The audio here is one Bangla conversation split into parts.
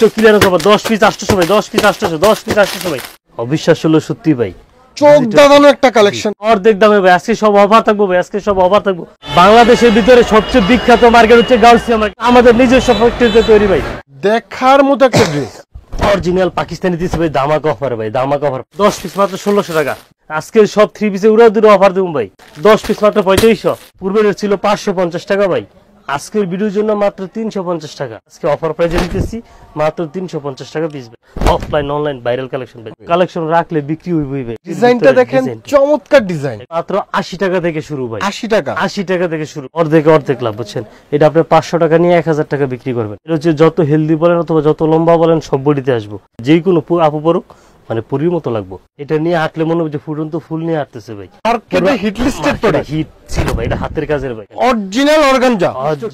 স্টক ক্লিয়ারেন্স অফার 10 পিস 800 ভাই, 10 পিস 800, 10 পিস 800 ভাই। অবিশ্বাস্য হলো সত্যি ভাই, চোখ দাঁড়ানো একটা কালেকশন। অর্ধেক দামে ভাই, আজকে সব অফার থাকবো ভাই, আজকে সব অফার থাকবো। বাংলাদেশের ভিতরে সবচেয়ে বিখ্যাত মার্কেট হচ্ছে গাউসিয়া মার্কেট, আমাদের নিজস্ব ফ্যাক্টরিতে তৈরি ভাই। দেখার মতো একটা ড্রেস, অরিজিনাল পাকিস্তানি দিচ্ছে ভাই, দামাক অফার ভাই, দামাক অফার। 10 পিস মাত্র 1600 টাকা। আজকে সব 3 পিসে উড়া দুটো অফার দেবো ভাই। 10 পিস মাত্র 3500, পূর্বে রেট ছিল 550 টাকা ভাই। আজকের ভিডিওর জন্য মাত্র 350 টাকা, আজকে অফার প্রাইসে দিতেছি মাত্র 350 টাকা পিস ভাই। অফলাইন অনলাইন ভাইরাল কালেকশন ভাই, কালেকশন রাখলে বিক্রি হইবই ভাই। ডিজাইনটা দেখেন, চমৎকার ডিজাইন। মাত্র 80 টাকা থেকে শুরু ভাই, 80 টাকা, 80 টাকা থেকে শুরু। অর্ধেক লাভ, বুঝছেন? এটা আপনি 500 টাকা নিয়ে 1000 টাকা বিক্রি করবেন। এটা হচ্ছে যত হেলদি বলেন অথবা যত লম্বা বলেন সব বডিতে আসবো, যে কোনো আপু পরুক মানে পুরীর মতো লাগবো। এটা নিয়ে হাঁটলে মনে হবে যে ফুটন্ত ফুল নিয়ে হাঁটতেছে ভাই। মার্কেটে হিট লিস্টেড প্রোডাক্ট, হিট ছিল ভাই, এটা হাতের কাজের ভাই, অরিজিনাল অর্গানজা।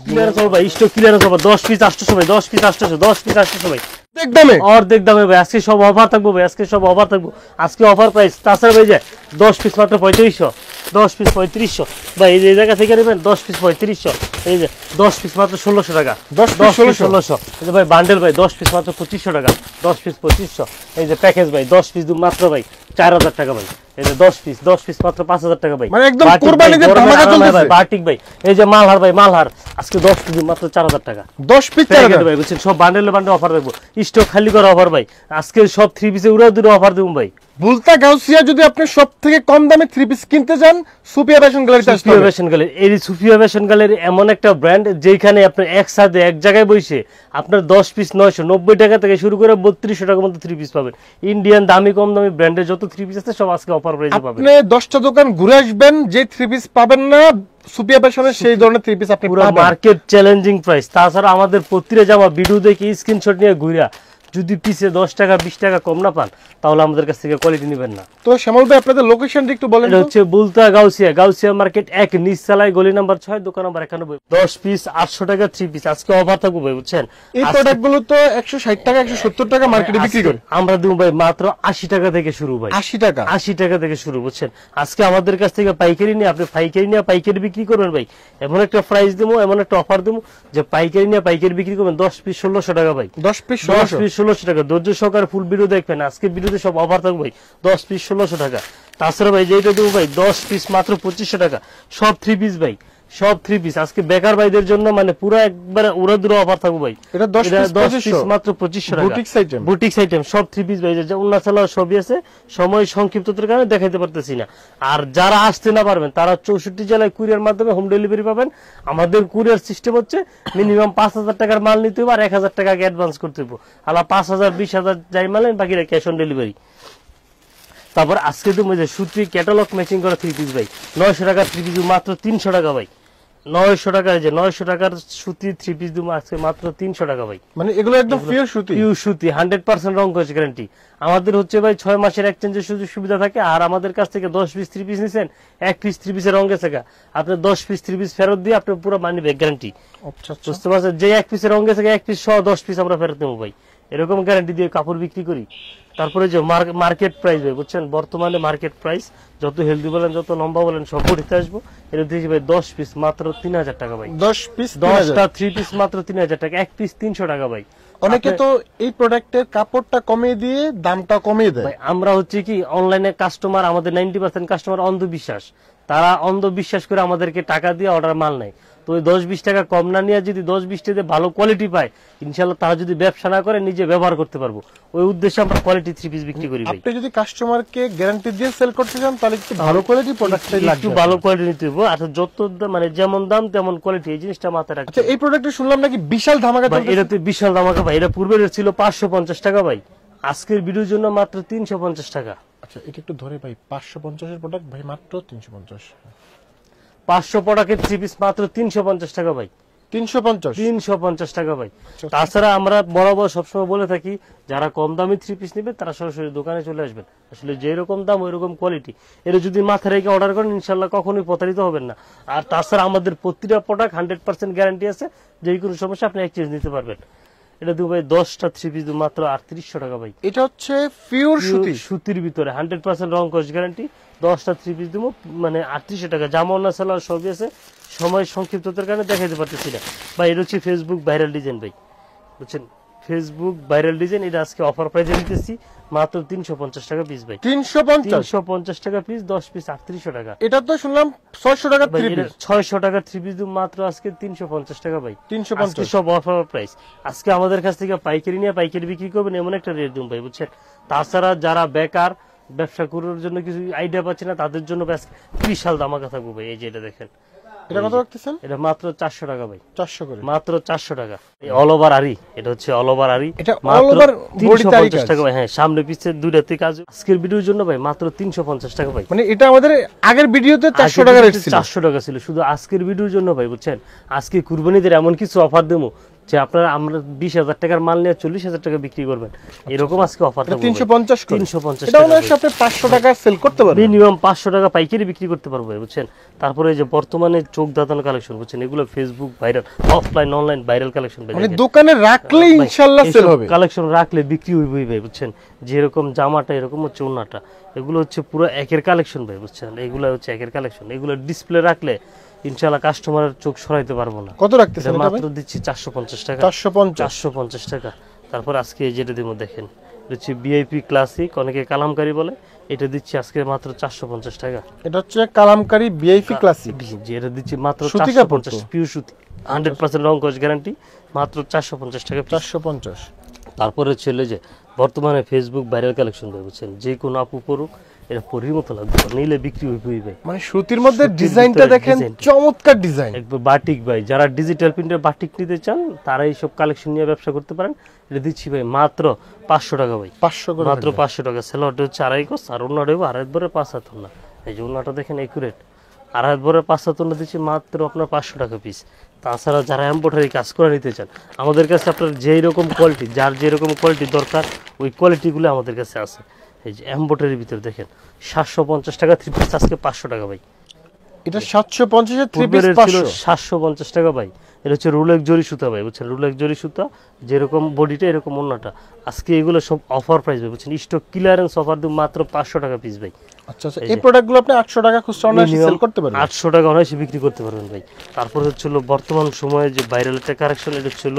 ক্লিয়ারেন্স হবে ভাই, স্টক ক্লিয়ারেন্স হবে। 10 পিস 800 ভাই, 10 পিস 800, 10 পিস 800 ভাই। অর্ধেক দামে ভাই, আজকে সব অফার থাকবো ভাই, আজকে সব অফার থাকবো, আজকে অফার প্রাইস। তাছাড়া ভাই যায় 10 পিস মাত্র 3500, 10 পিস 3500 ভাই। এই জায়গা থেকে নেবেন 10 পিস 3500, এই যে 10 পিস মাত্র 1600 টাকা, 10 পিস 1600। এই যে ভাই বান্ডেল ভাই 10 পিস মাত্র 2500 টাকা, 10 পিস 2500। এই যে প্যাকেজ ভাই 10 পিস মাত্র ভাই 4000 টাকা ভাই। এই যে 10 পিস মাত্র 5000 টাকা ভাই। মানে একদম কুরবানিতে ধামাকা চলতেছে বাটিক ভাই। এই যে মালহার ভাই, মালহার আজকে 10 পিস মাত্র 4000 টাকা, 10 পিস 4000 ভাই, বুঝছেন? সব বান্ডেলে বান্ডেল অফার দেবো, স্টক খালি করা অফার ভাই। আজকে সব 3 পিসে উড়া দুটো অফার দেবো ভাই। বুলতা গাউসিয়া যদি আপনি সব থেকে কম দামে 3 পিস কিনতে চান, সুপিয়া ফ্যাশন গ্যালারিতে আসতে হবে। সুপিয়া ফ্যাশন গ্যালারি, এই সুপিয়া ফ্যাশন গ্যালারি এমন একটা ব্র্যান্ড যেখানে আপনি একসাথে এক জায়গায় বসে আপনার 10 পিস 990 টাকা থেকে শুরু করে 3200 টাকার মধ্যে 3 পিস পাবেন। ইন্ডিয়ান দামি কম দামি ব্র্যান্ডের যত 3 পিস আছে সব আজকে অফার প্রাইসে পাবেন। আপনি 10টা দোকান ঘুরে আসবেন, যে 3 পিস পাবেন না সুপিয়া ফ্যাশনের সেই ধরনের 3 পিস আপনি পাবেন। Market challenging price. তাছাড়া আমাদের প্রতিটা জামা ভিডিও দেখে স্ক্রিনশট নিয়ে ঘুরা যদি পিছে 10 টাকা 20 টাকা কম না পান তাহলে আমাদের কাছ থেকে কোয়ালিটি নেবেন না। তো শ্যামল ভাই আপনাদের লোকেশনটা একটু বলেন। এটা হচ্ছে বুলতা গাউসিয়া মার্কেট 1 নিচতলায়, গলি নাম্বার 6, দোকান নাম্বার 91। 10 পিস 800 টাকা 3 পিস আজকে অফার থাকবে ভাই, বুঝছেন? এই প্রোডাক্টগুলো তো 160 টাকা 170 টাকা মার্কেটে বিক্রি করে, আমরা দেব ভাই মাত্র 80 টাকা থেকে শুরু ভাই, 80 টাকা, 80 টাকা থেকে শুরু, বুঝছেন? আজকে আমাদের কাছ থেকে পাইকারি নিয়ে আপনি পাইকারি নিয়ে পাইকারি বিক্রি করবেন ভাই। এমন একটা প্রাইস দেবো, এমন একটা অফার দেবো যে পাইকারি নিয়ে পাইকারি বিক্রি করবেন 10 পিস 1600 টাকা ভাই, 10 পিস 1600 টাকা। ধৈর্য সহকারে ফুল ভিডিও দেখবেন, আজকে ভিডিওতে সব অফার থাকবে ভাই 10 পিস 1600 টাকা। তাছাড়া ভাই যেটা দেবো ভাই 10 পিস মাত্র 2500 টাকা, সব 3 পিস ভাই, সব 3 পিস আজকে বেকার ভাইদের জন্য মানে পুরো একবারে উড়াদুরা অফার থাকবে ভাই। এটা 10 পিস মাত্র 2500 টাকা, বুটিক্স আইটেম সব 3 পিস ভাই। যে উন্না চালা সবই আছে, সময় সংক্ষিপ্ততার কারণে দেখাইতে পারতেছি না। আর যারা আসতে না পারবেন তারা 64 জেলায় কুরিয়ার মাধ্যমে হোম ডেলিভারি পাবেন। আমাদের কুরিয়ার সিস্টেম হচ্ছে মিনিমাম 5000 টাকার মাল নিতে হবে আর 1000 টাকা আগে অ্যাডভান্স করতে হবে। আলা 5000 20000 যাই মালেন, বাকিরা ক্যাশ অন ডেলিভারি। তারপর আজকে তুমি যে সুতি ক্যাটালগ ম্যাচিং করা 3 পিস ভাই 900 টাকা 3 পিস মাত্র 300 টাকা ভাই, 900 টাকা। যে 900 টাকার সুতি 3 পিস দিমু আজকে মাত্র 300 টাকা ভাই। মানে এগুলো একদম পিওর সুতি, 100% রং কোচ গ্যারান্টি। আমাদের হচ্ছে ভাই 6 মাসের এক্সচেঞ্জের সুযোগ সুবিধা থাকে। আর আমাদের কাছ থেকে 10 পিস 3 পিস নিছেন, 1 পিস 3 পিসের রং গেছে গা, আপনি 10 পিস 3 পিস ফেরত দিয়ে আপনি পুরো মানি ব্যাক গ্যারান্টি। আচ্ছা আচ্ছা, বুঝতে পারছেন? যে 1 পিসের রং গেছে 1 পিস সহ 10 পিস আমরা ফেরত দেবো ভাই, এরকম গ্যারান্টি দিয়ে কাপড় বিক্রি করি। তারপরে যে মার্কেট প্রাইস ভাই, বুঝছেন? বর্তমানে মার্কেট প্রাইস যত হেলদি বলেন যত লম্বা বলেন সব পড়তে আসবো। এটা দিয়েছি ভাই 10 পিস মাত্র 3000 টাকা ভাই, 10 পিস 10টা 3 পিস মাত্র 3000 টাকা, 1 পিস 300 টাকা ভাই। অনেকে তো এই প্রোডাক্টের কাপড়টা কমিয়ে দিয়ে দামটা কমিয়ে দেয় ভাই। আমরা হচ্ছে কি অনলাইনে কাস্টমার, আমাদের 90% কাস্টমার অন্ধবিশ্বাস, তারা অন্ধবিশ্বাস করে আমাদেরকে টাকা দিয়ে অর্ডার মাল নেয়। তো ওই 10-20 টাকা কম না নিয়ে যদি 10-20 টাকা ভালো কোয়ালিটি পায়, ইনশাআল্লাহ তারা যদি ব্যবসা না করে নিজে ব্যবহার করতে পারবো। ওই উদ্দেশ্যে আমরা কোয়ালিটি 3 পিস বিক্রি করি ভাই। আপনি যদি কাস্টমারকে গ্যারান্টি দিয়ে সেল করতে চান তাহলে একটু ভালো কোয়ালিটি প্রোডাক্টটাই লাগবে, একটু ভালো কোয়ালিটি নিতে হবে। আর যত মানে যেমন দাম তেমন কোয়ালিটি, এই জিনিসটা মাথায় রাখতে। আচ্ছা, এই প্রোডাক্টে শুনলাম নাকি বিশাল ধামাকা চলছে। এটাতে বিশাল ধামাকা ভাই। এটা পূর্বে রেট ছিল 550 টাকা ভাই, আজকের ভিডিওর জন্য মাত্র 350 টাকা। আচ্ছা, এটা একটু ধরে ভাই, 550 এর প্রোডাক্ট ভাই মাত্র 350, 500 প্রোডাক্টের 3 পিস মাত্র 350 টাকা ভাই, 350 টাকা ভাই। তাছাড়া আমরা বরাবর সবসময় বলে থাকি যারা কম দামি 3 পিস নেবে তারা সরাসরি দোকানে চলে আসবেন। আসলে যেরকম দাম ওই রকম কোয়ালিটি, এটা যদি মাথায় রেখে অর্ডার করেন ইনশাল্লাহ কখনোই প্রতারিত হবেন না। আর তাছাড়া আমাদের প্রতিটা প্রোডাক্ট 100% গ্যারান্টি আছে, যে কোনো সমস্যা আপনি এক্সচেঞ্জ নিতে পারবেন। এটা দিব ভাই 10টা 3 পিস মাত্র 3800 টাকা ভাই। এটা হচ্ছে পিওর সুতি, সুতির ভিতরে 100% রং কোচ গ্যারান্টি। 10টা 3 পিস দিব মানে 3800 টাকা। জামা সালোয়ার সবই আছে, সময় সংক্ষিপ্ততার কারণে দেখাইতে পারতেছি না ভাই। এটা হচ্ছে ফেসবুক ভাইরাল ডিজাইন ভাই, বুঝছেন? ফেসবুক ভাইরাল ডিজাইন, এটা আজকে অফার প্রাইসে দিতেছি মাত্র 350 টাকা পিস ভাই। 350 টাকা পিস, 10 পিস 3800 টাকা। এটা তো শুনলাম 600 টাকা ভাই 3 এটা পিস। 600 টাকা 3 পিস মাত্র আজকে 350 টাকা ভাই। 350 আজকে সব অফার প্রাইস। আজকে আমাদের কাছ থেকে পাইকারি নিয়ে পাইকারি বিক্রি করবেন এমন একটা রেট দিন ভাই, বুঝছেন। তাছাড়া যারা বেকার ব্যবসা করার জন্য কিছু আইডিয়া পাচ্ছে না, তাদের জন্য ব্যাস বিশাল ধামাকা থাকবে ভাই। এই যে এটা দেখেন, এটা কত রাখতেছেন? এটা মাত্র 400 টাকা ভাই। 400 করে, মাত্র 400 টাকা। এই অল ওভার আরি, এটা হচ্ছে অল ওভার আরি, এটা মাত্র all over body তারি 350 কাজ। টাকা ভাই। হ্যাঁ, সামনে পিছে দুইটাতে কাজ। আজকের ভিডিওর জন্য ভাই মাত্র 350 টাকা ভাই। মানে এটা আমাদের আগের ভিডিওতে 400 টাকা রেট ছিল। 400 টাকা ছিল শুধু আজকের ভিডিওর জন্য ভাই, বুঝছেন। আজকে কুরবানিদের এমন কিছু অফার দেবো যে আপনারা আমরা 20,000 টাকার মাল নিয়ে 40,000 টাকা বিক্রি করবেন, এরকম আজকে অফার থাকবে। 350 করে, 350 এটা টাকা অনায়াসে আপনি 500 টাকা সেল করতে পারবেন। মিনিমাম 500 টাকা পাইকারি বিক্রি করতে পারবো ভাই, বুঝছেন। তারপরে এই যে বর্তমানে চোখ দাঁতানো কালেকশন, বুঝছেন, এগুলো Facebook viral, offline online viral collection ভাই। মানে দোকানে রাখলে ইনশাআল্লাহ সেল হবে। কালেকশন রাখলে বিক্রি হইবই ভাই, বুঝছেন। যেরকম জামাটা এরকম হচ্ছে ওন্নাটা, এগুলো হচ্ছে পুরো একের কালেকশন ভাই, বুঝছেন। এগুলো হচ্ছে একের কালেকশন, এগুলো ডিসপ্লে রাখলে ইনশাআল্লাহ কাস্টমারের চোখ সরাইতে পারবো না। কত রাখতেছেন এটা ভাই? মাত্র দিচ্ছি 450 টাকা। 450 টাকা। তারপর আজকে যেটা দেবো দেখেন, এটা হচ্ছে ভিআইপি ক্লাসিক, অনেকে কালামকারী বলে, এটা দিচ্ছি আজকে মাত্র 450 টাকা। এটা হচ্ছে কালামকারী ভিআইপি ক্লাসিক, জি, এটা দিচ্ছি মাত্র সুতি 450, পিওর সুতি, 100% রং কস গ্যারান্টি, মাত্র 450 টাকা। 450। তারপরে ছেলে যে বর্তমানে ফেসবুক ভাইরাল কালেকশন ভাই, বুঝছেন, যে কোনো আপু পড়ুক এটা পরির মতো লাগবে, নিলে বিক্রি হইবই ভাই। মানে সুতির মধ্যে সুতির ডিজাইনটা ভিতরে দেখেন, ডিজাইনটা। চমৎকার ডিজাইন। একবার বাটিক ভাই, যারা ডিজিটাল প্রিন্টের বাটিক নিতে চান তারা এইসব কালেকশন নিয়ে ব্যবসা করতে পারেন। এটা দিচ্ছি ভাই মাত্র 500 টাকা ভাই। 500 করে, মাত্র 500 টাকা। সেলোয়ারটা হচ্ছে 2.5 গজ, আর ওন্নাটা হবে 2.5 বরে 5 হাত ওন্না। এই যে ওন্নাটা দেখেন একুরেট, 2.5 বরে 5 হাত ওন্না দিচ্ছি মাত্র আপনার 500 টাকা পিস। তাছাড়া যারা এমব্রয়ডারি কাজ করে নিতে চান, আমাদের কাছে আপনার যেই রকম কোয়ালিটি, যার যেরকম কোয়ালিটি দরকার ওই কোয়ালিটিগুলো আমাদের কাছে আছে। এই যে এমব্রয়ডারির ভিতরে দেখেন 750 টাকা 3 পিস, আজকে 500 টাকা ভাই। এটা 750 এর 3 পিস ছিল 500। 750 টাকা ভাই। এটা হচ্ছে রুলেক জরি সুতা ভাই, বুঝছেন, রুলেক জরি সুতা, যেরকম বডিটা এরকম ওন্নাটা। আজকে এগুলো সব অফার প্রাইস ভাই, বুঝছেন, স্টক ক্লিয়ারেন্স অফার দিব মাত্র 500 টাকা পিস ভাই। আচ্ছা আচ্ছা, এই প্রোডাক্টগুলো আপনি 800 টাকা খুচরা অনায়াসে সেল করতে পারবেন। 800 টাকা অনায়াসে বিক্রি করতে পারবেন ভাই। তারপর হচ্ছিল বর্তমান সময়ে যে ভাইরাল একটা কালেকশন, এটা হচ্ছিল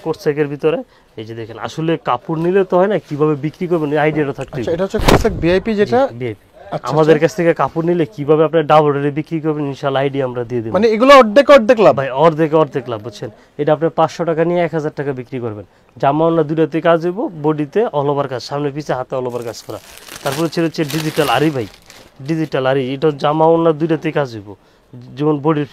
কোটসেকের ভিতরে। এই যে দেখেন, আসলে কাপড় নিলে তো হয় না, কিভাবে বিক্রি করবেন এই আইডিয়াটা থাকতে আচ্ছা, এটা হচ্ছে কোসেক ভিআইপি, যেটা ভিআইপি। আমাদের কাছ থেকে কাপড় নিলে কিভাবে আপনি ডাবল রেটে বিক্রি করবেন ইনশাআল্লাহ আইডিয়া আমরা দিয়ে দেব। মানে এগুলো অর্ধেক অর্ধেক লাভ ভাই, অর্ধেক লাভ, বুঝছেন। এটা আপনি 500 টাকা নিয়ে 1000 টাকা বিক্রি করবেন। জামা ওন্না দুইটাতে কাজ হইব, বডিতে অল ওভার কাজ, সামনে পিছে হাতে অল ওভার কাজ করা। তারপর হচ্ছে ডিজিটাল আরি ভাই, ডিজিটাল আরি, এটা জামা ওন্না দুইটাতে কাজ হইব, যেমন বডির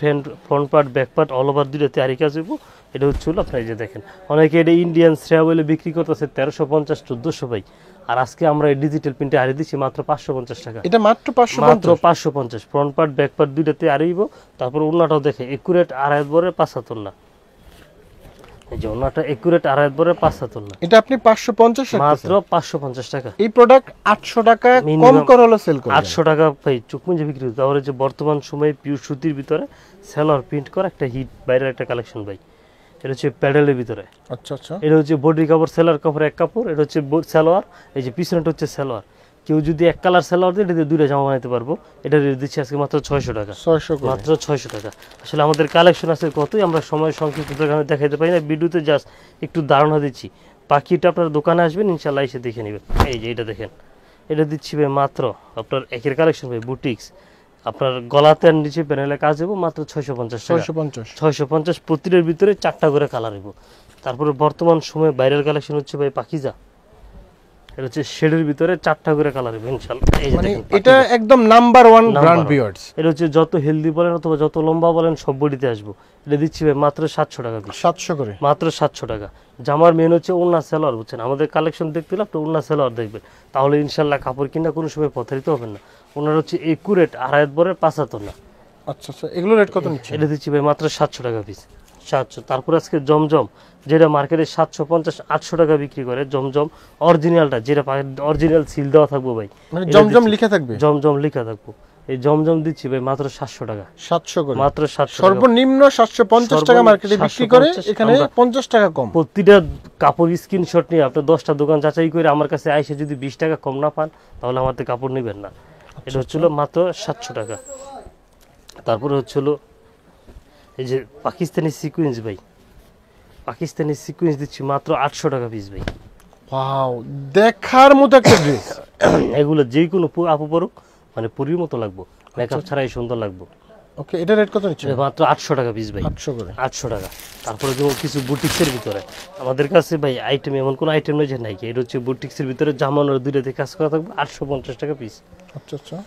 front part back part all over দুইটাতে আরি কাজ হইব। এটা হচ্ছে আপনার এই যে দেখেন, অনেকে এটা ইন্ডিয়ান শ্রেয়া বলে বিক্রি করতেছে 1350 1400 ভাই। আর আজকে আমরা এই ডিজিটাল প্রিন্টে আরি দিচ্ছি মাত্র 550 টাকা। এটা মাত্র 550, মাত্র 550। ফ্রন্ট পার্ট ব্যাক পার্ট দুইটাতে আরিব। তারপর ওন্নাটাও দেখে একুরেট 2.5 বরে 5 হাত ওন্না। এই যে ওন্নাটা একুরেট 2.5 বরে 5 হাত ওন্না। এটা আপনি 550 মাত্র 550 টাকা। এই প্রোডাক্ট 800 টাকা কম করে হলো সেল করবেন। 800 টাকা ভাই চোখ মুজে বিক্রি হচ্ছে। তাহলে যে বর্তমান সময়ে পিওর সুতির ভিতরে সেলোয়ার প্রিন্ট করা একটা হিট বাইরের একটা কালেকশন ভাই। এটা হচ্ছে প্যাডেলের ভিতরে। আচ্ছা আচ্ছা, এটা হচ্ছে বডি কাপড়, সেলোয়ার কাপড় এক কাপড়। এটা হচ্ছে সালোয়ার, এই যে পিছনেটা হচ্ছে সালোয়ার। কেউ যদি এক কালার সালোয়ার দিয়ে এটা দিয়ে দুইটা জামা বানাইতে পারবো। এটা দিচ্ছি আজকে মাত্র 600 টাকা। 600 করে, মাত্র 600 টাকা। আসলে আমাদের কালেকশন আছে কতই, আমরা সময় সংক্ষিপ্ততার কারণে দেখাইতে পারি না, ভিডিওতে জাস্ট একটু ধারণা দিচ্ছি। বাকিটা আপনার দোকানে আসবেন ইনশাআল্লাহ এসে দেখে নেবেন। এই যে এটা দেখেন, এটা দিচ্ছি ভাই মাত্র আপনার একের কালেকশন ভাই, বুটিক্স, আপনার গলাতে আর নিচে প্যানেলে কাজ হইব মাত্র 650 টাকা। 650 প্রতিটার ভিতরে 4টা করে কালার হইব। তারপরে বর্তমান সময়ে বাইরের কালেকশন হচ্ছে ভাই পাকিজা, এটা হচ্ছে শেডের ভিতরে 4টা করে কালার হবে ইনশাআল্লাহ। এই যে মানে দেখেন, এটা একদম নাম্বার 1 ব্র্যান্ড ভিউয়ার্স। এটা হচ্ছে যত হেলদি বলেন অথবা যত লম্বা বলেন সব বডিতে আসবো। এটা দিচ্ছি ভাই মাত্র 700 টাকা পিস। 700 করে, মাত্র 700 টাকা। জামার মেন হচ্ছে ওন্না সেলোয়ার, বুঝছেন। আমাদের কালেকশন দেখতে হলে আপনি ওন্না সেলোয়ার দেখবেন, তাহলে ইনশাআল্লাহ কাপড় কিনা কোনো সময় প্রতারিত হবেন না। ওনার হচ্ছে একুরেট 2.5 বরে 5 হাত ওন্না। আচ্ছা আচ্ছা, এগুলো রেট কত নিচ্ছে? এটা দিচ্ছি ভাই মাত্র 700 টাকা পিস। 700। তারপর আজকে জমজম, যেটা মার্কেটে 750 800 টাকা বিক্রি করে, জমজম অরিজিনালটা, যেটা অরিজিনাল সিল দেওয়া থাকবো ভাই, মানে জমজম লেখা থাকবে, জমজম লেখা থাকবো। এই জমজম দিচ্ছি ভাই মাত্র 700 টাকা। 700 করে, মাত্র 700। সর্বনিম্ন 750 টাকা মার্কেটে বিক্রি করে, এখানে 50 টাকা কম। প্রতিটা কাপড় স্ক্রিনশট নিয়ে আপনি 10টা দোকান যাচাই করে আমার কাছে আইসে যদি 20 টাকা কম না পান তাহলে আমার থেকে কাপড় নেবেন না। এটা হচ্ছিল মাত্র 700 টাকা। তারপরে হচ্ছিল এই যে পাকিস্তানি সিকুয়েন্স ভাই, পাকিস্তানি সিকোয়েন্স দিচ্ছি মাত্র 800 টাকা পিস ভাই। ওয়াও, দেখার মতো একটা ড্রেস। এগুলো যে কোনো আপু পরুক মানে পুরীর মতো লাগবো, মেকআপ ছাড়াই সুন্দর লাগবো। ওকে, এটা রেট কত নিচ্ছে? মাত্র 800 টাকা পিস ভাই, 800 করে। 800 টাকা। তারপরে যেমন কিছু বুটিক্সের ভিতরে আমাদের কাছে ভাই আইটেম এমন কোন আইটেম নয় যে নাই, এটা হচ্ছে বুটিক্সের ভিতরে জামানোর দুইটাতে কাজ করা থাকবে 850 টাকা পিস। আচ্ছা আচ্ছা,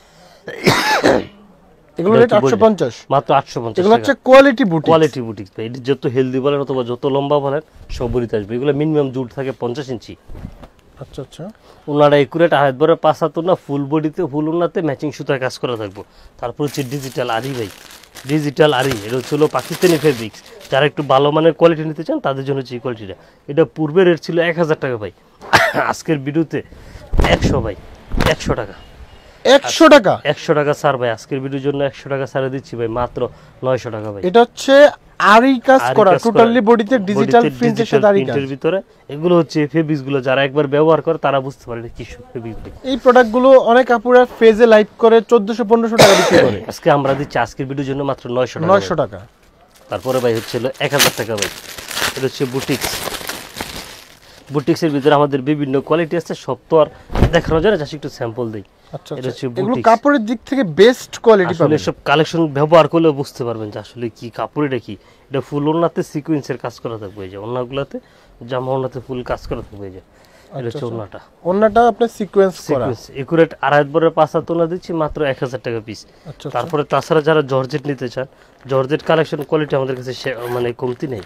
এগুলো রেট 850, মাত্র 850 এগুলো টাকা। হচ্ছে কোয়ালিটি বুটিক। কোয়ালিটি বুটিক্স ভাই, এটা যত হেলদি বলেন অথবা যত লম্বা বলেন সব বডিতে আসবে। এগুলো মিনিমাম জুট থাকে 50 ইঞ্চি। আচ্ছা আচ্ছা, ওনারা একুরেট আড়াই বড় 5 হাত না, ফুল বডিতে ফুল ওনাতে ম্যাচিং সুতায় কাজ করা থাকবো। তারপর হচ্ছে ডিজিটাল আরি ভাই, ডিজিটাল আরি, এটা হচ্ছে পাকিস্তানি ফেব্রিক্স। যারা একটু ভালো মানের কোয়ালিটি নিতে চান তাদের জন্য হচ্ছে এই কোয়ালিটিটা। এটা পূর্বে রেট ছিল 1000 টাকা ভাই, আজকের ভিডিওতে 100 ভাই, 100 টাকা। 100 টাকা? 100 টাকা স্যার ভাই, আজকের ভিডিওর জন্য 100 টাকা ছাড়ে দিচ্ছি ভাই, মাত্র 900 টাকা ভাই। এটা হচ্ছে আরি কাজ করা, টোটালি বডিতে ডিজিটাল প্রিন্টের সাথে আরি কাজ। প্রিন্টের ভিতরে এগুলো হচ্ছে ফেব্রিক্স গুলো যারা একবার ব্যবহার করে তারা বুঝতে পারে কি ফেব্রিক। এই প্রোডাক্টগুলো অনেক আপুরা ফেজে লাইভ করে 1400-1500 টাকা বিক্রি করে। আজকে আমরা দিচ্ছি আজকের ভিডিওর জন্য মাত্র 900 টাকা। 900 টাকা। তারপরে ভাই হচ্ছে 1000 টাকা ভাই, এটা হচ্ছে বুটিক্স। বুটিক্সের ভিতরে আমাদের বিভিন্ন কোয়ালিটি আছে, সব তো আর দেখানো যায় না, জাস্ট একটু স্যাম্পল দেই। আচ্ছা, এগুলো কাপড়ের দিক থেকে বেস্ট কোয়ালিটি পাবেন। সব কালেকশন ব্যবহার করলে বুঝতে পারবেন যে আসলে কি কাপড়, এটা কি। এটা ফুল ওড়নাতে সিকোয়েন্সের কাজ করা থাকবে, এই যে ওড়নাগুলোতে জামা ওড়নাতে ফুল কাজ করা থাকবে, এই যে এটা হচ্ছে ওড়নাটা। ওড়নাটা আপনি সিকোয়েন্স করা, একুরেট আড়াই বড় 5 হাত ওড়না দিচ্ছি মাত্র 1000 টাকা পিস। তারপরে তাছাড়া যারা জর্জেট নিতে চান, জর্জেট কালেকশন কোয়ালিটি আমাদের কাছে মানে কমতি নেই।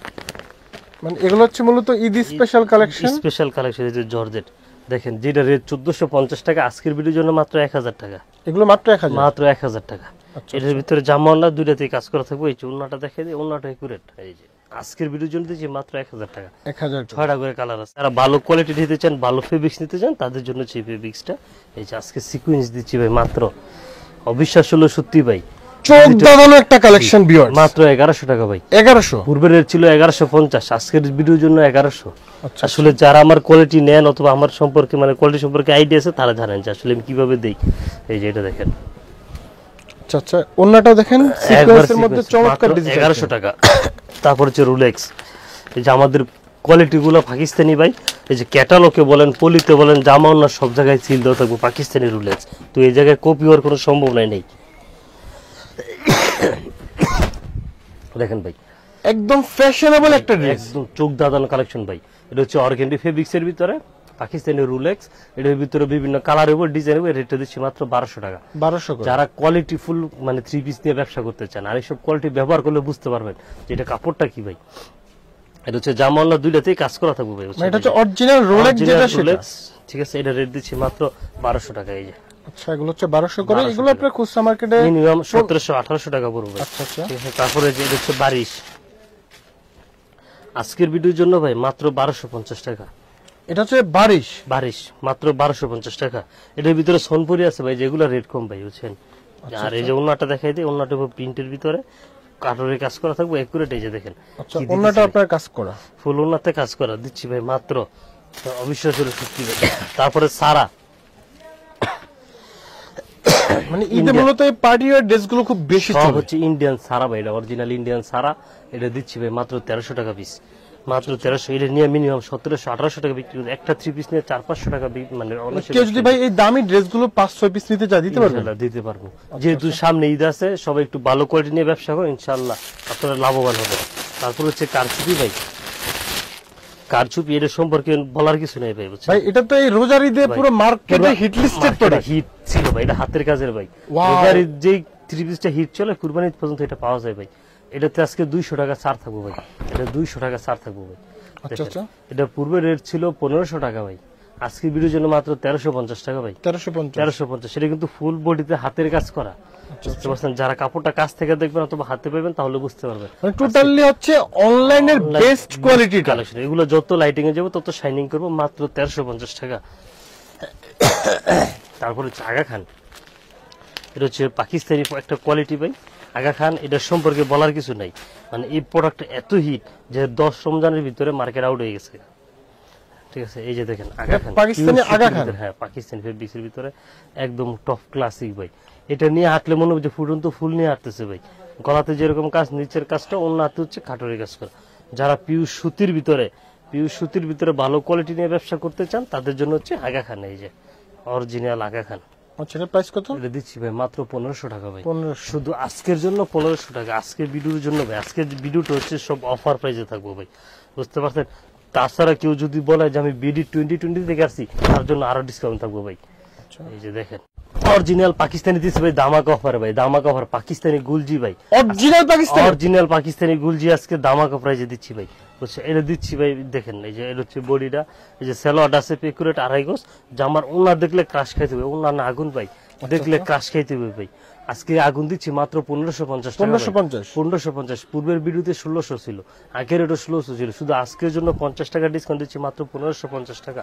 মানে এগুলো হচ্ছে মূলত Eid special collection, special collection. এই যে জর্জেট দেখেন, যেটা রেট 1450 টাকা, আজকের ভিডিওর জন্য মাত্র 1000 টাকা। এগুলো মাত্র 1000, মাত্র 1000 টাকা। এটার ভিতরে জামা ওড়না দুইটাতেই কাজ করা থাকবে। এই যে ওড়নাটা দেখে দিই, ওড়নাটা একুরেট। এই যে আজকের ভিডিওর জন্য দিচ্ছি মাত্র 1000 টাকা। 1000, 6টা করে কালার আছে। যারা ভালো কোয়ালিটি নিতে চান, ভালো ফেব্রিক্স নিতে চান, তাদের জন্য এই ফেব্রিক্সটা। এই যে আজকে সিকোয়েন্স দিচ্ছি ভাই মাত্র, অবিশ্বাস্য হলো সত্যি ভাই, চোখ দাঁড়ানো একটা কালেকশন ভিউয়ার্স, মাত্র 1100 টাকা ভাই। 1100? পূর্বের রেট ছিল 1150, আজকের ভিডিওর জন্য 1100। আচ্ছা, আসলে যারা আমার কোয়ালিটি নেন অথবা আমার সম্পর্কে মানে কোয়ালিটি সম্পর্কে আইডিয়া আছে, তারা জানেন যে আসলে আমি কিভাবে দেই। এই যে এটা দেখেন, আচ্ছা আচ্ছা, ওন্নাটাও দেখেন সিকোয়েন্সের মধ্যে চমৎকার ডিজাইন, 1100 টাকা। তারপর হচ্ছে রুলেক্স। এই যে আমাদের কোয়ালিটি গুলো পাকিস্তানি ভাই, এই যে ক্যাটালগে বলেন, পলিতে বলেন, জামা ওড়না সব জায়গায় সিল দেওয়া থাকবে পাকিস্তানি রুলেক্স। তো এই জায়গায় কপি হওয়ার কোনো সম্ভাবনাই নেই। দেখেন ভাই, একদম ফ্যাশনেবল একটা ড্রেস, একদম চোখ দাদানো কালেকশন ভাই। এটা হচ্ছে অর্গানডি ফেব্রিক্সের ভিতরে পাকিস্তানি রুলেক্স। এটার ভিতরে বিভিন্ন কালার এবং ডিজাইন এবং রেটটা দিচ্ছি মাত্র 1200 টাকা। 1200 করে। যারা কোয়ালিটি ফুল মানে 3 পিস নিয়ে ব্যবসা করতে চান, আর এইসব কোয়ালিটি ব্যবহার করলে বুঝতে পারবেন যে এটা কাপড়টা কি ভাই। এটা হচ্ছে জামা ওড়না দুইটাতেই কাজ করা থাকবে ভাই। এটা হচ্ছে অরিজিনাল রোলেক্স, যেটা সেটা ঠিক আছে। এটা রেট দিচ্ছি মাত্র 1200 টাকা। এই যে আচ্ছা, এগুলো হচ্ছে 1200 করে। এগুলো আপনার খুচরা মার্কেটে মিনিমাম 1700-1800 টাকা পড়বে। আচ্ছা আচ্ছা, ঠিক আছে। তারপরে যে এটা হচ্ছে বারিশ, আজকের ভিডিওর জন্য ভাই মাত্র 1250 টাকা। এটা হচ্ছে বারিশ, বারিশ মাত্র 1250 টাকা। এটার ভিতরে সোনপুরি আছে ভাই, যেগুলো রেট কম ভাই, বুঝছেন। আর এই যে ওন্নাটা দেখাই দিই, ওন্নাটা প্রিন্টের ভিতরে কাটরের কাজ করা থাকবে একুরেট। এই যে দেখেন, আচ্ছা, ওন্নাটা আপনার কাজ করা, ফুল ওন্নাতে কাজ করা দিচ্ছি ভাই মাত্র, অবিশ্বাস্য সত্যি ভাই। তারপরে সারা, মানে ঈদে মূলত এই পার্টি ওয়্যার ড্রেসগুলো খুব বেশি সব চলে। হচ্ছে ইন্ডিয়ান সারা ভাই, এটা অরিজিনাল ইন্ডিয়ান সারা। এটা দিচ্ছি ভাই মাত্র 1300 টাকা পিস, মাত্র 1300। এটা নিয়ে মিনিমাম 1700-1800 টাকা বিক্রি করে, একটা 3 পিস নিয়ে 400-500 টাকা মানে কেউ যদি ভাই এই দামি ড্রেসগুলো 5-6 পিস নিতে চায়, দিতে পারবেন? দিতে পারবো। যেহেতু সামনে ঈদ আছে, সবাই একটু ভালো কোয়ালিটি নিয়ে ব্যবসা করে, ইনশাআল্লাহ আপনারা লাভবান হবে। তারপর হচ্ছে কারচুপি ভাই, কারচুপি এটা সম্পর্কে বলার কিছু নেই ভাই, বুঝছেন ভাই। এটা তো এই রোজার ঈদে পুরো মার্কেটে হিট লিস্টেড প্রোডাক্ট, হিট ছিল ভাই। এটা হাতের কাজের ভাই। রোজার ঈদ যেই 3 পিসটা হিট চলে, কুরবানি ঈদ পর্যন্ত এটা পাওয়া যায় ভাই। এটাতে আজকে 200 টাকা ছাড় থাকবো ভাই, এটা 200 টাকা ছাড় থাকবো ভাই। আচ্ছা আচ্ছা, এটা পূর্বে রেট ছিল 1500 টাকা ভাই, আজকে ভিডিওর জন্য মাত্র 1350 টাকা ভাই। 1350। সেটা কিন্তু ফুল বডিতে হাতের কাজ করা, বুঝতে পারছেন। যারা কাপড়টা কাছ থেকে দেখবেন অথবা হাতে পাবেন তাহলে বুঝতে পারবেন। মানে টোটালি হচ্ছে অনলাইনের বেস্ট কোয়ালিটি কালেকশন। এগুলো যত লাইটিং এ যাবে তত শাইনিং করবো, মাত্র 1350 টাকা। তারপর হচ্ছে আগা খান, এটা হচ্ছে পাকিস্তানি একটা কোয়ালিটি ভাই। আগা খান এটার সম্পর্কে বলার কিছু নাই, মানে এই প্রোডাক্ট এত হিট যে 10 রমজানের ভিতরে মার্কেট আউট হয়ে গেছে। ঠিক আছে। এই যে দেখেন আগা খান, পাকিস্তানি আগা খান, হ্যাঁ পাকিস্তানি ফেব্রিক্সের ভিতরে একদম টপ ক্লাসিক ভাই। এটা নিয়ে হাঁটলে মনে হবে যে ফুটন্ত ফুল নিয়ে হাঁটতেছে ভাই। গলাতে যেরকম কাজ, নিচের কাজটা অন্য হাতে হচ্ছে কাটরের কাজ করা। যারা পিওর সুতির ভিতরে ভালো কোয়ালিটি নিয়ে ব্যবসা করতে চান তাদের জন্য হচ্ছে আগা খান, এই যে অরিজিনাল আগা খান। আচ্ছা, এর প্রাইস কত? এটা দিচ্ছি ভাই মাত্র 1500 টাকা ভাই। 1500 শুধু আজকের জন্য 1500 টাকা, আজকের ভিডিওর জন্য ভাই। আজকের ভিডিওটা হচ্ছে সব অফার প্রাইসে থাকবো ভাই, বুঝতে পারছেন। তাছাড়া কেউ যদি বলে যে আমি বিডি 2020 থেকে আসছি, তার জন্য আরো ডিসকাউন্ট থাকবো ভাই। এই যে দেখেন অরিজিনাল পাকিস্তানি দিচ্ছে ভাই, দামাকা অফার ভাই, দামাকা অফার। পাকিস্তানি গুলজি ভাই, অরিজিনাল পাকিস্তানি গুলজি আজকে দামাকা প্রাইসে দিচ্ছি ভাই, বুঝছে। এটা দিচ্ছি ভাই, দেখেন এই যে এটা হচ্ছে বডিটা, এই যে সালোয়ার আছে একুরেট 2.5 গজ। জামার ওনা দেখলে ক্রাশ খাইতে হবে, ওনা না আগুন ভাই, দেখলে ক্রাশ খাইতে হবে ভাই। আজকে আগুন দিচ্ছি মাত্র 1550 টাকা। 1550। পূর্বের ভিডিওতে 1600 ছিল, আগের এটা 1600 ছিল। শুধু আজকের জন্য 50 টাকা ডিসকাউন্ট দিচ্ছি মাত্র 1550 টাকা।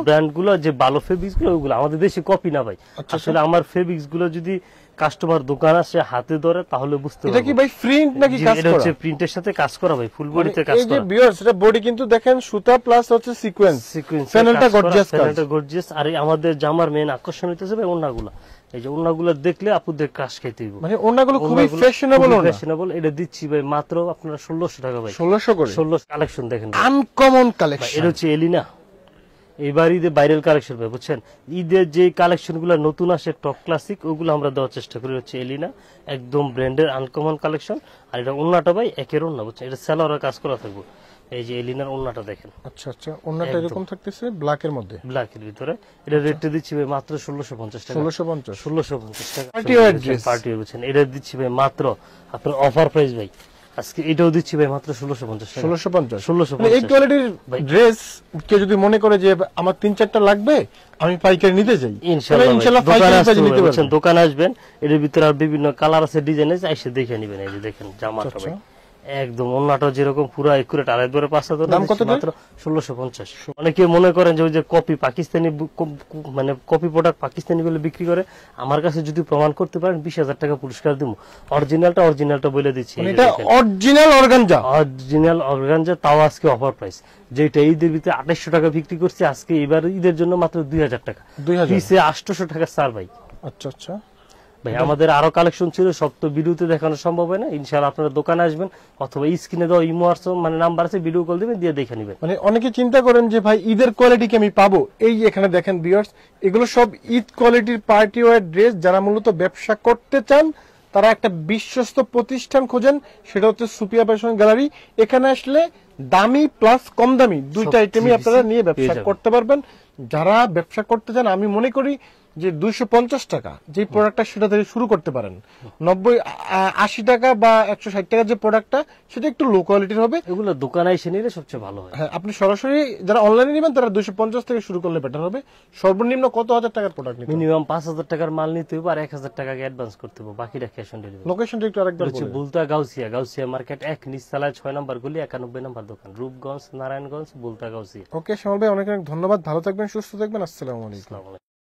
ব্র্যান্ডগুলো যে ভালো ফেব্রিক্স গুলো, ওগুলো আমাদের দেশে কপি না ভাই। আসলে আমার ফেব্রিক্স গুলো যদি কাস্টমার দোকান আসে হাতে ধরে তাহলে বুঝতে পারবে। এটা কি ভাই প্রিন্ট নাকি কাজ করা? এটা হচ্ছে প্রিন্টের সাথে কাজ করা ভাই, ফুল বডিতে কাজ করা। এই যে ভিউয়ার্স, এটা বডি কিন্তু দেখেন সুতা প্লাস হচ্ছে সিকোয়েন্স, প্যানেলটা গর্জিয়াস কাজ, প্যানেলটা গর্জিয়াস। আর আমাদের জামার মেইন আকর্ষণ হইতেছে ভাই ওন্নাগুলো। এই যে ওন্নাগুলো দেখলে আপুদের ক্রাশ খাইতে হইব, মানে ওন্নাগুলো খুবই ফ্যাশনেবল। এটা দিচ্ছি ভাই মাত্র আপনারা 1600 টাকা ভাই। 1600 করে। 1600 কালেকশন দেখেন, আনকমন কালেকশন। এটা হচ্ছে এলিনা, এইবার ঈদে ভাইরাল কালেকশন ভাই, বুঝছেন। ঈদের যে কালেকশন গুলো নতুন আসে টপ ক্লাসিক, ওগুলো আমরা দেওয়ার চেষ্টা করি। হচ্ছে এলিনা, একদম ব্র্যান্ডের আনকমন কালেকশন। আর এটা ওন্নাটা ভাই একের ওন্না, বুঝছেন। এটা সালোয়ারের কাজ করা থাকবে। এই যে এলিনার ওন্নাটা দেখেন। আচ্ছা আচ্ছা, ওন্নাটা এরকম থাকতেছে ব্ল্যাকের মধ্যে, ব্ল্যাকের ভিতরে। এটা রেটটা দিচ্ছি ভাই মাত্র 1650 টাকা। 1650 টাকা পার্টি ওয়্যার ড্রেস, বুঝছেন। এটা দিচ্ছি ভাই মাত্র আপনার অফার প্রাইস ভাই। আজকে এটাও দিচ্ছি ভাই মাত্র 1650 টাকা। 1650। এই কোয়ালিটির ড্রেস কেউ যদি মনে করে যে আমার 3-4টা লাগবে, আমি পাইকারি নিতে চাই, ইনশাআল্লাহ পাইকারি প্রাইসে নিতে পারবেন। দোকানে আসবেন, এর ভিতরে আর বিভিন্ন কালার আছে, ডিজাইন আছে, এসে দেখে নেবেন। এই যে দেখেন জামাটা ভাই, একদম ওন্নাটা যেরকম পুরো একুরেট, আর একবারে 5 দাম কত? মাত্র 1650। অনেকে মনে করেন যে ওই যে কপি পাকিস্তানি, মানে কপি প্রোডাক্ট পাকিস্তানি গুলো বিক্রি করে, আমার কাছে যদি প্রমাণ করতে পারেন 20,000 টাকা পুরস্কার দিব। অরিজিনালটা বলে দিচ্ছি, এটা অরিজিনাল অর্গানজা, তাও আজকে অফার প্রাইস। যেটা ঈদের ভিতরে 2800 টাকা বিক্রি করছি, আজকে এবার ঈদের জন্য মাত্র 2000 টাকা, পিসে 800 টাকা স্যার ভাই। আচ্ছা আচ্ছা ভাই, আমাদের আরো কালেকশন ছিল, সব তো ভিডিওতে দেখানো সম্ভব হয় না। ইনশাআল্লাহ আপনারা দোকানে আসবেন, অথবা স্ক্রিনে দাও ইমো হোয়াটসঅ্যাপ মানে নাম্বার আছে, ভিডিও কল দিবেন, দিয়ে দেখে নেবেন। মানে অনেকে চিন্তা করেন যে ভাই ঈদের কোয়ালিটি কি আমি পাবো? এই এখানে দেখেন ভিউয়ার্স, এগুলো সব ঈদ কোয়ালিটির পার্টি ওয়্যার ড্রেস। যারা মূলত ব্যবসা করতে চান, তারা একটা বিশ্বস্ত প্রতিষ্ঠান খোঁজেন, সেটা হচ্ছে সুপিয়া ফ্যাশন গ্যালারি। এখানে আসলে দামি প্লাস কম দামি দুইটা আইটেমই আপনারা নিয়ে ব্যবসা করতে পারবেন। যারা ব্যবসা করতে চান, আমি মনে করি যে 250 টাকা যে প্রোডাক্টটা, সেটা থেকে শুরু করতে পারেন। 90-80 টাকা বা 160 টাকা যে প্রোডাক্টটা, সেটা একটু লো কোয়ালিটির হবে। এগুলো দোকানে এসে নিলে সবচেয়ে ভালো হয়। হ্যাঁ, আপনি সরাসরি যারা অনলাইনে নেবেন, তারা 250 থেকে শুরু করলে বেটার হবে। সর্বনিম্ন কত হাজার টাকার প্রোডাক্ট নিতে? মিনিমাম 5000 টাকার মাল নিতে হবে, আর 1000 টাকা অ্যাডভান্স করতে হবে, বাকিটা ক্যাশ অন ডেলিভারি। লোকেশনটা একটু আরেকবার বলুন। বুলতা গাউসিয়া মার্কেট 1 নিচতলায় 6 নম্বর গলি, 91 নম্বর দোকান, রূপগঞ্জ নারায়ণগঞ্জ, বুলতা গাউসিয়া। ওকে শ্যামল ভাই, অনেক অনেক ধন্যবাদ। ভালো থাকবেন, সুস্থ থাকবেন। আসসালামু আলাইকুম।